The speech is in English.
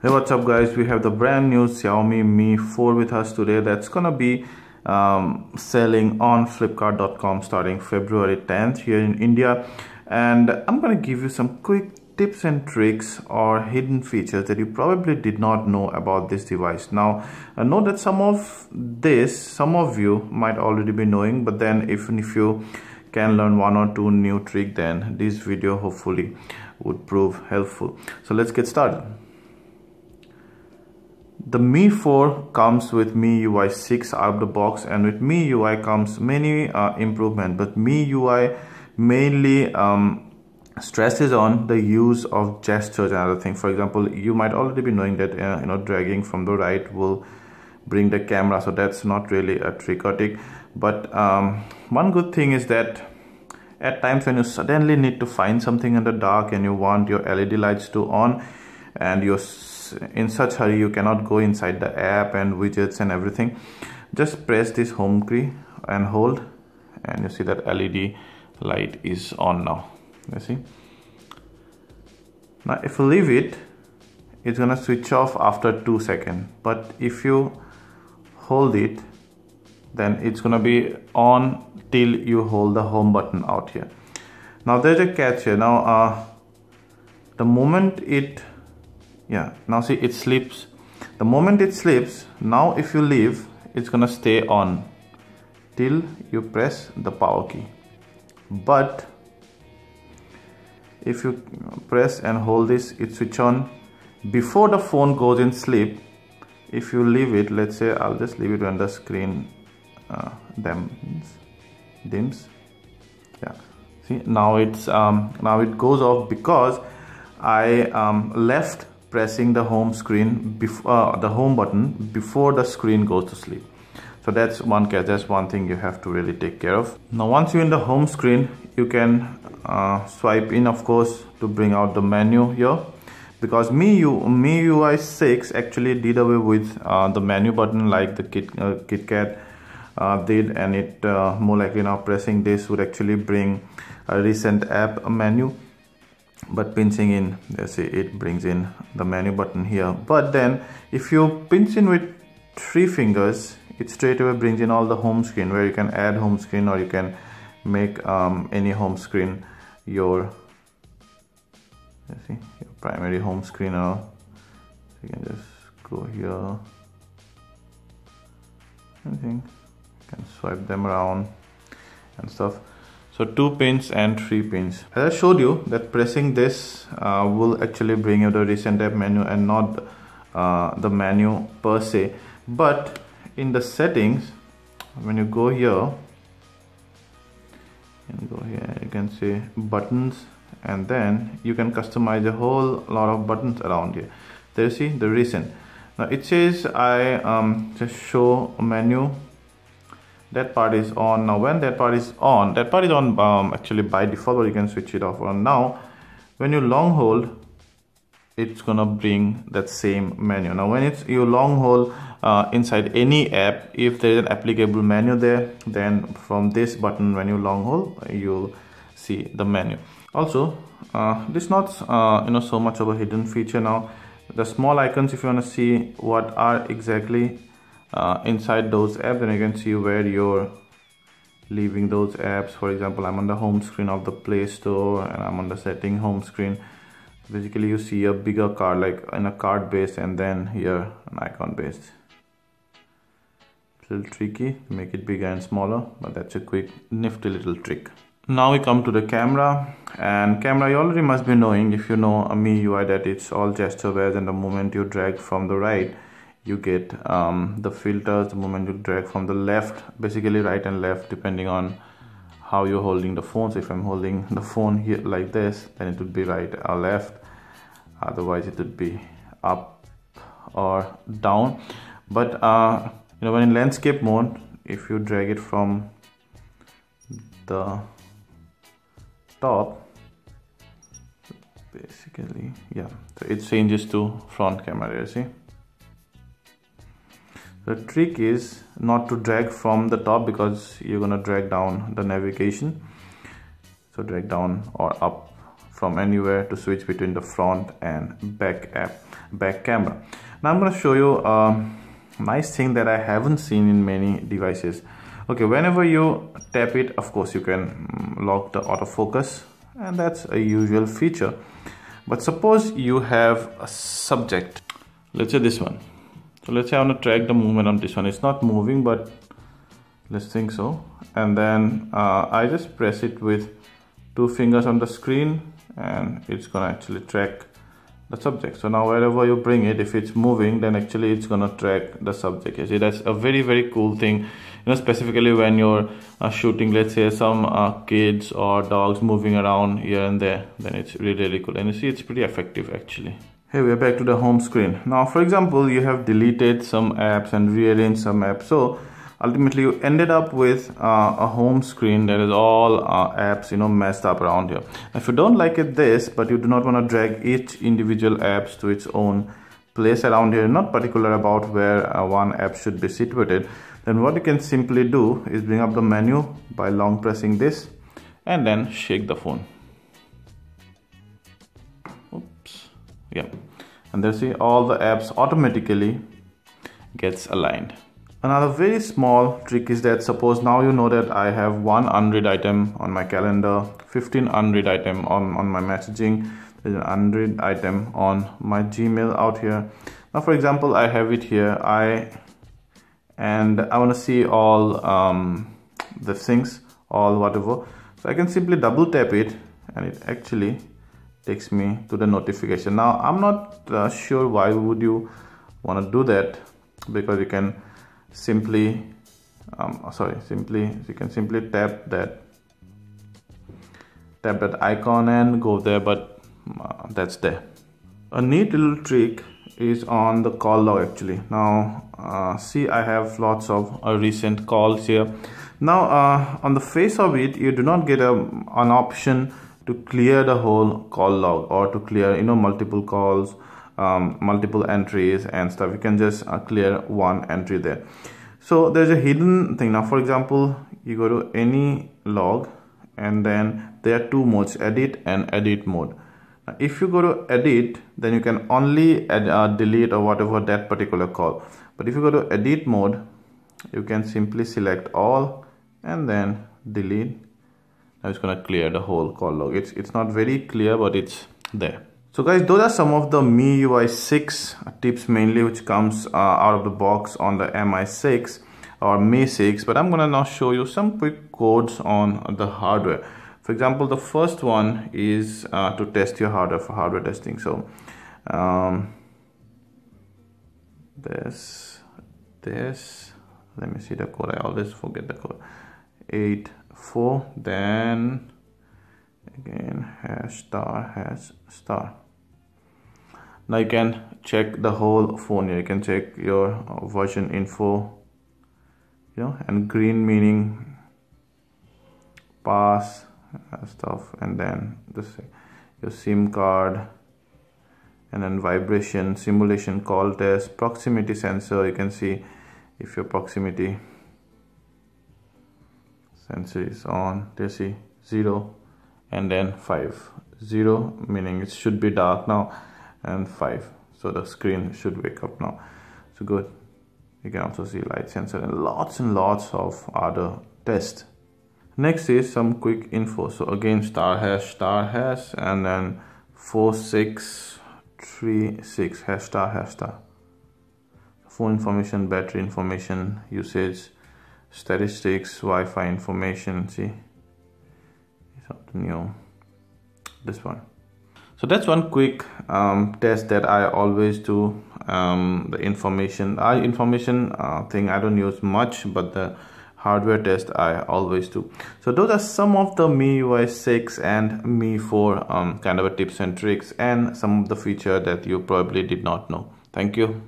Hey, what's up guys? We have the brand new Xiaomi Mi 4 with us today. That's gonna be selling on flipkart.com starting February 10th here in India, and I'm gonna give you some quick tips and tricks or hidden features that you probably did not know about this device. Now I know that some of you might already be knowing, but then even if you can learn one or two new tricks, then this video hopefully would prove helpful. So let's get started. The Mi 4 comes with MIUI 6 out of the box, and with MIUI comes many improvements, but MIUI mainly stresses on the use of gestures and other things. For example, you might already be knowing that dragging from the right will bring the camera, so that's not really a trick or tick. But one good thing is that at times when you suddenly need to find something in the dark and you want your LED lights to on, and you're in such hurry you cannot go inside the app and widgets and everything, just press this home key and hold, and you see that LED light is on now. You see, now if you leave it, it's gonna switch off after 2 seconds, but if you hold it, then it's gonna be on till you hold the home button out here. Now there's a catch here. Now the moment it now see it sleeps. The moment it sleeps, now if you leave, it's gonna stay on till you press the power key. But if you press and hold this, it switch on before the phone goes in sleep. If you leave it, let's say I'll just leave it when the screen dims. Yeah, see, now it's now it goes off because I left pressing the home screen before the home button before the screen goes to sleep. So that's one case. That's one thing you have to really take care of. Now once you're in the home screen, you can swipe in, of course, to bring out the menu here, because MIUI 6 actually did away with the menu button like the KitKat did, and it more likely now pressing this would actually bring a recent app menu. But pinching in, let's see, it brings in the menu button here. But then if you pinch in with 3 fingers, it straight away brings in all the home screen, where you can add home screen or you can make any home screen your, let's see, your primary home screen. Now so you can just go here, I think you can swipe them around and stuff. So 2 pins and 3 pins. As I showed you that pressing this will actually bring you the recent app menu and not the menu per se. But in the settings, when you go here, you can say buttons, and then you can customize a whole lot of buttons around here. There you see the recent. Now it says I just show menu. That part is on. Now when that part is on, actually by default, but you can switch it off on. Now when you long hold, it's gonna bring that same menu. Now when it's you long hold inside any app, if there is an applicable menu there, then from this button, when you long hold, you'll see the menu. Also this is not so much of a hidden feature. Now the small icons, if you want to see what are exactly inside those apps, then you can see where you're leaving those apps. For example, I'm on the home screen of the Play Store and I'm on the setting home screen. Basically you see a bigger card, like in a card base, and then here an icon based. It's a little tricky to make it bigger and smaller, but that's a quick nifty little trick. Now we come to the camera, and camera you already must be knowing, if you know a MIUI, that it's all gesture based, and the moment you drag from the right, you get the filters. The moment you drag from the left, basically right and left depending on how you're holding the phone. So if I'm holding the phone here like this, then it would be right or left, otherwise it would be up or down. But when in landscape mode, if you drag it from the top, basically so it changes to front camera. You see, the trick is not to drag from the top, because you're gonna drag down the navigation. So drag down or up from anywhere to switch between the front and back camera. Now I'm going to show you a nice thing that I haven't seen in many devices. Okay, whenever you tap it, of course you can lock the autofocus, and that's a usual feature. But suppose you have a subject, let's say this one. So let's say I want to track the movement on this one. It's not moving, but let's think so. And then I just press it with 2 fingers on the screen, and it's gonna actually track the subject. So now wherever you bring it, if it's moving, then actually it's gonna track the subject. You see, that's a very cool thing, specifically when you're shooting, let's say, some kids or dogs moving around here and there, then it's really cool. And you see, it's pretty effective actually. Hey, we're back to the home screen. Now, for example, you have deleted some apps and rearranged some apps. So ultimately you ended up with a home screen that is all apps messed up around here. If you don't like it this, but you do not want to drag each individual apps to its own place around here, not particular about where one app should be situated, then what you can simply do is bring up the menu by long pressing this and then shake the phone. Oops. Yeah, and there, see, all the apps automatically gets aligned. Another very small trick is that suppose now you know that I have 1 unread item on my calendar, 15 unread item on my messaging, there's an unread item on my Gmail out here. Now for example, I have it here, and I want to see all the things, all whatever. So I can simply double tap it and it actually takes me to the notification. Now I'm not sure why would you want to do that, because you can simply you can simply tap that icon and go there, but that's there. A neat little trick is on the call log actually. Now see, I have lots of recent calls here. Now on the face of it, you do not get an option to clear the whole call log or to clear multiple calls, multiple entries and stuff. You can just clear one entry there. So there's a hidden thing. Now for example, you go to any log and then there are 2 modes, edit and edit mode. Now, if you go to edit, then you can only delete or whatever that particular call. But if you go to edit mode, you can simply select all and then delete. Now it's gonna clear the whole call log. It's not very clear, but it's there. So guys, those are some of the MIUI 6 tips mainly, which comes out of the box on the Mi6 or Mi 6. But I'm gonna now show you some quick codes on the hardware. For example, the first one is to test your hardware for hardware testing. So this, let me see the code. I always forget the code. 84, then again #*. Now you can check the whole phone here. You can check your version info, and green meaning pass stuff, and then your SIM card, and then vibration, simulation, call test, proximity sensor. You can see if your proximity sensor is on. There, see 0 and then 5. 0 meaning it should be dark now, and 5, so the screen should wake up now. So good. You can also see light sensor and lots of other tests. Next is some quick info. So again, *## and then 4636 ###. Phone information, battery information, usage, statistics, Wi-Fi information. See, something new, this one. So that's one quick test that I always do. The information thing I don't use much, but the hardware test I always do. So those are some of the MIUI 6 and Mi 4 kind of tips and tricks, and some of the feature that you probably did not know. Thank you.